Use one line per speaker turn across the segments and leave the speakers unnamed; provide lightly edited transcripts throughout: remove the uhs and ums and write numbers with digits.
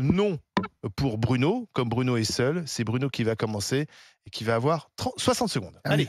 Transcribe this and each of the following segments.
non pour Bruno. Comme Bruno est seul, c'est Bruno qui va commencer et qui va avoir 60 secondes. Allez.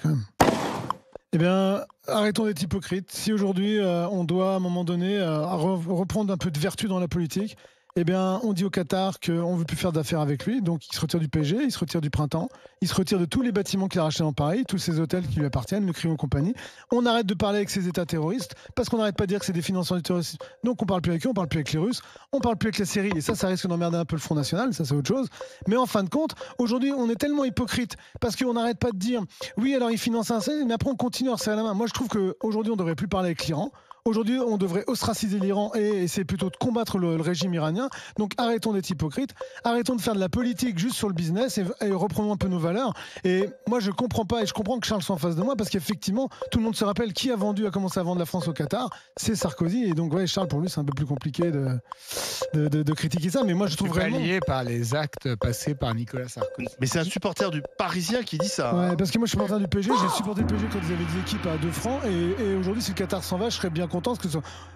Eh bien, arrêtons d'être hypocrites. Si aujourd'hui, on doit, à un moment donné, reprendre un peu de vertu dans la politique, eh bien, on dit au Qatar qu'on ne veut plus faire d'affaires avec lui. Donc, il se retire du PSG, il se retire du Printemps, il se retire de tous les bâtiments qu'il a rachetés dans Paris, tous ces hôtels qui lui appartiennent, le Crillon et compagnie. On arrête de parler avec ces États terroristes parce qu'on n'arrête pas de dire que c'est des financeurs du terrorisme. Donc, on ne parle plus avec eux, on ne parle plus avec les Russes, on ne parle plus avec la Syrie. Et ça risque d'emmerder un peu le Front National, ça c'est autre chose. Mais en fin de compte, aujourd'hui, on est tellement hypocrite parce qu'on n'arrête pas de dire oui, alors ils financent un seul, mais après on continue à resserrer la main. Moi, je trouve qu'aujourd'hui, on ne devrait plus parler avec l'Iran. Aujourd'hui, on devrait ostraciser l'Iran et essayer plutôt de combattre le régime iranien. Donc arrêtons d'être hypocrites, arrêtons de faire de la politique juste sur le business et reprenons un peu nos valeurs. Et moi, je comprends pas, et je comprends que Charles soit en face de moi, parce qu'effectivement, tout le monde se rappelle qui a commencé à vendre la France au Qatar, c'est Sarkozy. Et donc, ouais, Charles, pour lui, c'est un peu plus compliqué de critiquer ça. Mais moi, je trouve vraiment...
lié par les actes passés par Nicolas Sarkozy.
Mais c'est un supporter du Parisien qui dit ça.
Ouais, parce que moi, je suis supporter du PSG. J'ai supporté le PSG quand ils avaient des équipes à 2 francs. Et aujourd'hui, si le Qatar s'en va, je serais bien content. Parce que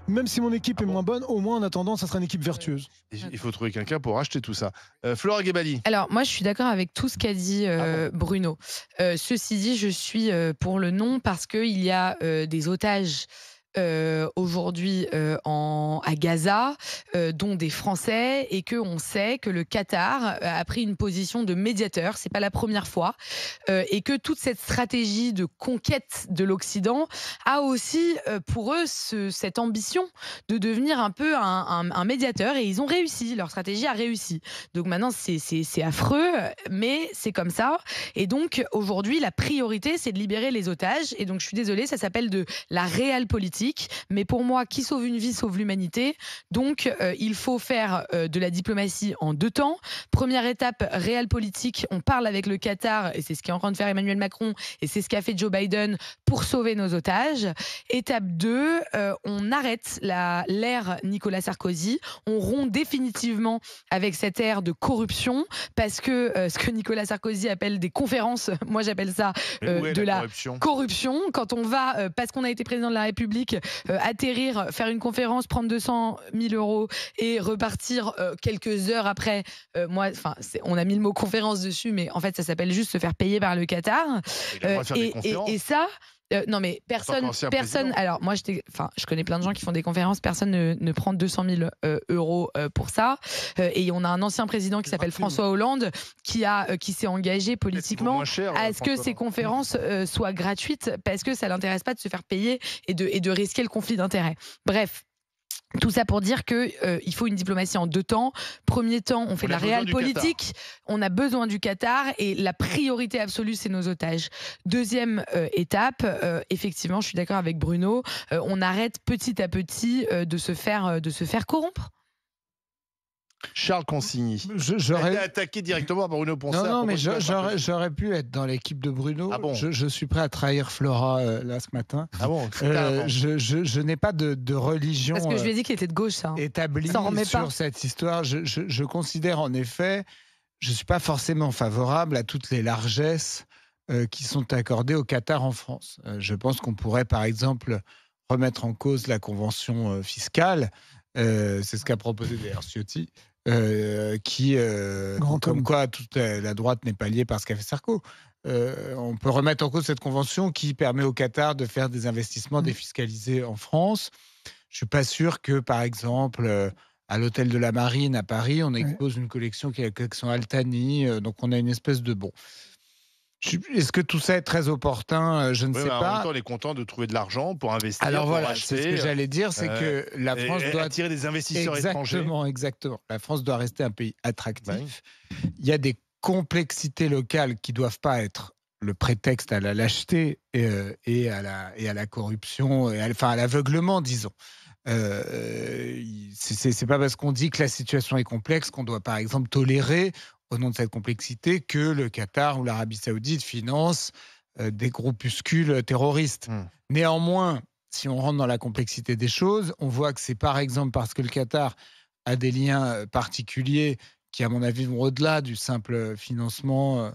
même si mon équipe est moins bonne, au moins, en attendant, ça sera une équipe vertueuse.
Il faut trouver quelqu'un pour racheter tout ça. Flora Gebali.
Alors, moi, je suis d'accord avec tout ce qu'a dit Bruno. Ceci dit, je suis pour le non parce qu'il y a des otages aujourd'hui à Gaza, dont des Français, et qu'on sait que le Qatar a pris une position de médiateur, c'est pas la première fois, et que toute cette stratégie de conquête de l'Occident a aussi pour eux cette ambition de devenir un peu un médiateur, et ils ont réussi, leur stratégie a réussi. Donc maintenant c'est affreux, mais c'est comme ça, et donc aujourd'hui la priorité c'est de libérer les otages, et donc je suis désolée, ça s'appelle de la réelle politique. Mais pour moi, qui sauve une vie sauve l'humanité. Donc, il faut faire de la diplomatie en 2 temps. Première étape, réelle politique. On parle avec le Qatar, et c'est ce qu'est en train de faire Emmanuel Macron, et c'est ce qu'a fait Joe Biden pour sauver nos otages. Étape 2, on arrête l'ère Nicolas Sarkozy. On rompt définitivement avec cette ère de corruption, parce que ce que Nicolas Sarkozy appelle des conférences, moi j'appelle ça de la corruption. Quand on va, parce qu'on a été président de la République, atterrir, faire une conférence, prendre 200 000 € et repartir quelques heures après. On a mis le mot conférence dessus, mais en fait, ça s'appelle juste se faire payer par le Qatar. Et ça... non mais personne. Alors moi je connais plein de gens qui font des conférences. Personne ne prend 200 000 € pour ça. Et on a un ancien président qui s'appelle François Hollande qui s'est engagé politiquement à ce que ces conférences soient gratuites, parce que ça l'intéresse pas de se faire payer et de risquer le conflit d'intérêts. Bref. Tout ça pour dire qu'il faut une diplomatie en 2 temps. Premier temps, on fait de la réelle politique. On a besoin du Qatar et la priorité absolue, c'est nos otages. Deuxième étape, effectivement, je suis d'accord avec Bruno, on arrête petit à petit de se faire corrompre.
Charles Consigny. J'aurais été attaqué directement par Bruno Poncet.
Non, mais j'aurais pu être dans l'équipe de Bruno.
Ah bon.
Je suis prêt à trahir Flora là ce matin.
Ah bon.
Je n'ai pas de religion.
Parce que je lui ai dit qu'il était de gauche, ça.
Établie sur cette histoire. Je considère en effet, je suis pas forcément favorable à toutes les largesses qui sont accordées au Qatar en France. Je pense qu'on pourrait, par exemple, remettre en cause la convention fiscale. C'est ce qu'a proposé d'ailleurs Ciotti, comme quoi toute la droite n'est pas liée par ce qu'a fait Sarko. On peut remettre en cause cette convention qui permet au Qatar de faire des investissements défiscalisés en France. Je suis pas sûr que, par exemple, à l'hôtel de la Marine à Paris, on expose une collection qui est la collection Altani. Donc on a une espèce de bon. Est-ce que tout ça est très opportun? Je ne sais pas.
En même temps, on est content de trouver de l'argent pour investir.
Alors voilà, c'est ce que j'allais dire, c'est que la France doit
attirer des investisseurs étrangers.
Exactement. La France doit rester un pays attractif. Oui. Il y a des complexités locales qui ne doivent pas être le prétexte à la lâcheté et à la corruption, à l'aveuglement, disons. C'est pas parce qu'on dit que la situation est complexe qu'on doit, par exemple, tolérer, au nom de cette complexité, que le Qatar ou l'Arabie Saoudite financent des groupuscules terroristes. Néanmoins, si on rentre dans la complexité des choses, on voit que c'est par exemple parce que le Qatar a des liens particuliers qui, à mon avis, vont au-delà du simple financement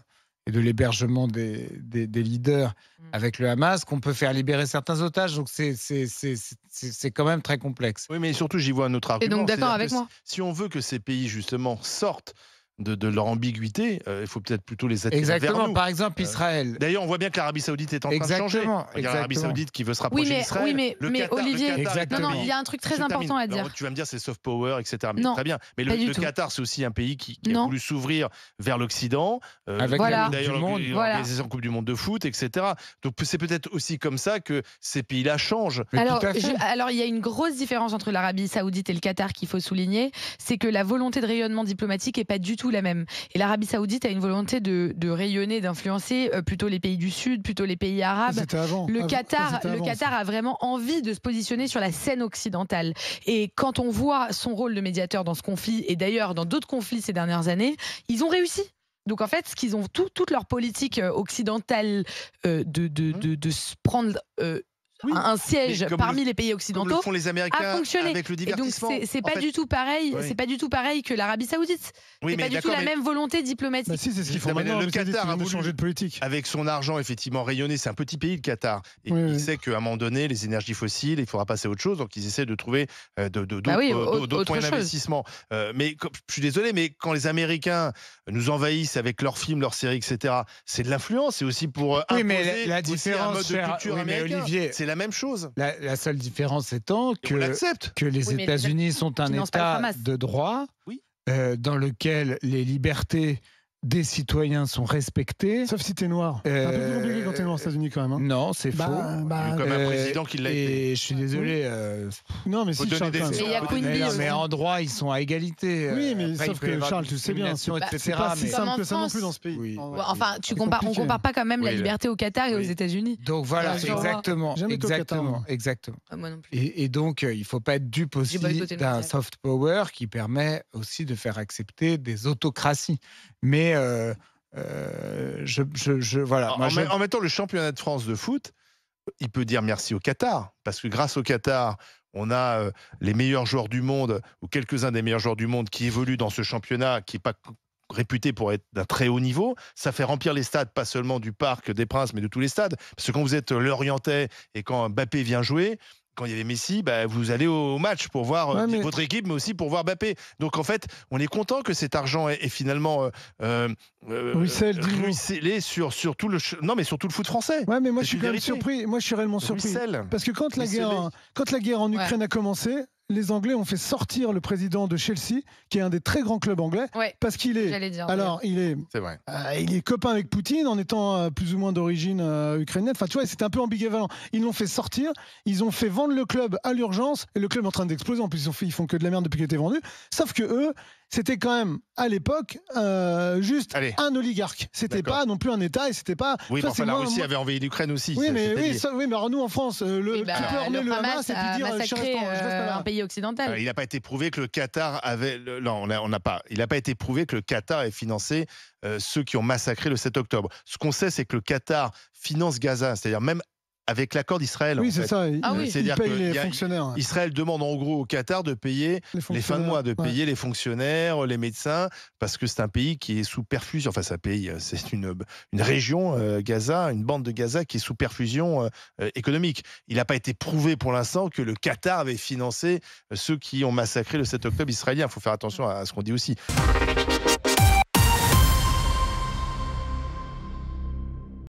et de l'hébergement des leaders avec le Hamas qu'on peut faire libérer certains otages. Donc c'est quand même très complexe.
Oui, mais surtout, j'y vois un autre
Et
argument.
donc, d'accord
C'est-à-dire
avec
que
moi.
si on veut que ces pays, justement, sortent de leur ambiguïté, il faut peut-être plutôt les attirer vers
Exactement.
nous.
Par exemple, Israël.
D'ailleurs, on voit bien que l'Arabie Saoudite est en train de changer.
Exactement,
Regarde l'Arabie
exactement.
Saoudite qui veut se rapprocher d'Israël.
Oui, mais Olivier,
Exactement.
non, il y a un truc très important à dire.
Alors, tu vas me dire c'est soft power, etc. Mais
Non,
très bien. Mais
pas du
le
tout.
Qatar, c'est aussi un pays qui a
Non.
voulu s'ouvrir vers l'Occident.
Avec
Voilà.
la Coupe
D'ailleurs,
du Monde.
l'organisation Coupe du Monde de foot, etc. Donc c'est peut-être aussi comme ça que ces pays-là changent.
Mais
Alors,
tout à fait.
alors, il y a une grosse différence entre l'Arabie Saoudite et le Qatar qu'il faut souligner, c'est que la volonté de rayonnement diplomatique est pas du tout la même. Et l'Arabie Saoudite a une volonté de rayonner, d'influencer plutôt les pays du Sud, plutôt les pays arabes.
C'était avant.
Le
Avant,
Qatar,
c'était avant,
Qatar a vraiment envie de se positionner sur la scène occidentale. Et quand on voit son rôle de médiateur dans ce conflit, et d'ailleurs dans d'autres conflits ces dernières années, ils ont réussi. Donc en fait, ce qu'ils ont toute leur politique occidentale de se prendre
Oui,
un siège
mais comme
parmi les pays
Comme le
occidentaux
font les Américains
a fonctionné.
avec le
Et donc
divertissement.
c'est
En
pas
fait,
du tout pareil.
oui.
C'est pas du tout pareil que l'Arabie Saoudite.
oui,
C'est
mais
pas du tout
d'accord,
la
mais
même volonté diplomatique.
Bah si, c'est ce qu'ils font
Non, mais
maintenant.
le
mais c'est
Qatar
qu'ils
a
viennent de
voulu-
changer de politique.
avec son argent effectivement rayonné, c'est un petit pays le Qatar. Et
Oui,
il
oui.
sait qu'à un moment donné, les énergies fossiles, il faudra passer à autre chose. Donc ils essaient de trouver d'autres
Bah oui, autre
moyens
chose.
d'investissement. Mais je suis désolé, mais quand les Américains nous envahissent avec leurs films, leurs séries, etc., c'est de l'influence. C'est aussi pour
Oui,
imposer
mais la
aussi un
différence,
mode de
cher-
culture
oui, mais
américain.
Olivier,
C'est la même chose.
La seule différence étant
Et on l'accepte.
que les
Oui, mais
États-Unis sont un
financent pas le
État
Hamas.
de droit
Oui.
dans lequel les libertés des citoyens sont respectées.
Sauf si t'es noir. C'est un peu plus compliqué quand t'es noir aux États-Unis quand même. Hein.
Non, c'est
Bah,
faux.
bah,
Comme un président qui l'a été.
Et je suis désolé.
non, mais
Faut
si,
donner
Charles,
des
quand même.
exemples.
Mais il y a Queen
mais,
Bee
non,
aussi.
mais en droit, ils sont à égalité.
Oui, mais
Après,
sauf
il peut y
que
avoir
Charles,
des
tu le sais bien,
discriminations,
c'est
etc.
pas si
mais-
Comme en
simple que ça non
France.
plus dans ce pays.
Oui.
En vrai.
Ouais, enfin,
C'est
on
compliqué.
compare pas quand même la
Oui,
liberté au Qatar et aux
oui.
États-Unis.
Donc voilà,
Ouais, je vois.
exactement.
Jamais été au Qatar,
Exactement.
moi.
exactement.
Moi non plus.
Et donc, il ne faut pas être dupe aussi
boycotté le
d'un
mondial.
soft power qui permet aussi de faire accepter des autocraties. Mais voilà. Moi,
En mettant le championnat de France de foot, il peut dire merci au Qatar. Parce que grâce au Qatar, on a les meilleurs joueurs du monde, ou quelques-uns des meilleurs joueurs du monde qui évoluent dans ce championnat qui n'est pas réputé pour être d'un très haut niveau. Ça fait remplir les stades, pas seulement du Parc des Princes, mais de tous les stades. Parce que quand vous êtes Lorientais et quand Mbappé vient jouer, quand il y avait Messi, bah, vous allez au match pour voir
Ouais, mais-
votre équipe, mais aussi pour voir Mbappé. Donc en fait, on est content que cet argent est finalement ruisselé sur tout le non, mais sur tout le foot français.
Ouais, mais moi
C'est
je suis
une
quand même
vérité.
surpris. Moi je suis réellement surpris.
Ruisselle.
Parce que quand la
Ruisselé.
guerre en
Ouais.
Ukraine a commencé, les Anglais ont fait sortir le président de Chelsea, qui est un des très grands clubs anglais,
Ouais,
parce qu'il est.
j'allais dire.
Alors, il
C'est vrai.
est copain avec Poutine en étant plus ou moins d'origine ukrainienne. Enfin, tu vois, c'était un peu ambivalent. Ils l'ont fait sortir, ils ont fait vendre le club à l'urgence, et le club est en train d'exploser. En plus, ils font que de la merde depuis qu'il a été vendu. Sauf que eux, c'était quand même, à l'époque, juste
Allez.
un oligarque. C'était
D'accord.
pas non plus un État, et c'était pas.
Oui,
tu
mais
vois, c'est
enfin, la
moins-
Russie
moins-
avait envahi l'Ukraine aussi.
Oui, mais,
c'est-à-dire.
oui, mais alors nous en France,
Oui, bah,
tu peux remettre le Hamas et puis
a
dire je reste
massacré
là.
un pays occidental.
Il n'a pas été prouvé que le Qatar avait. Non, on n'a pas. Il n'a pas été prouvé que le Qatar ait financé ceux qui ont massacré le 7 octobre. Ce qu'on sait, c'est que le Qatar finance Gaza, c'est-à-dire même avec l'accord d'Israël.
Oui,
en
c'est
fait.
ça.
Ah oui.
Il
C'est-à-dire
paye
que
les
il y a-
fonctionnaires.
Israël demande en gros au Qatar de payer les fins de mois, de
Ouais.
payer les fonctionnaires, les médecins, parce que c'est un pays qui est sous perfusion. Enfin, c'est une région, Gaza, une bande de Gaza qui est sous perfusion économique. Il n'a pas été prouvé pour l'instant que le Qatar avait financé ceux qui ont massacré le 7 octobre israélien. Il faut faire attention à ce qu'on dit aussi.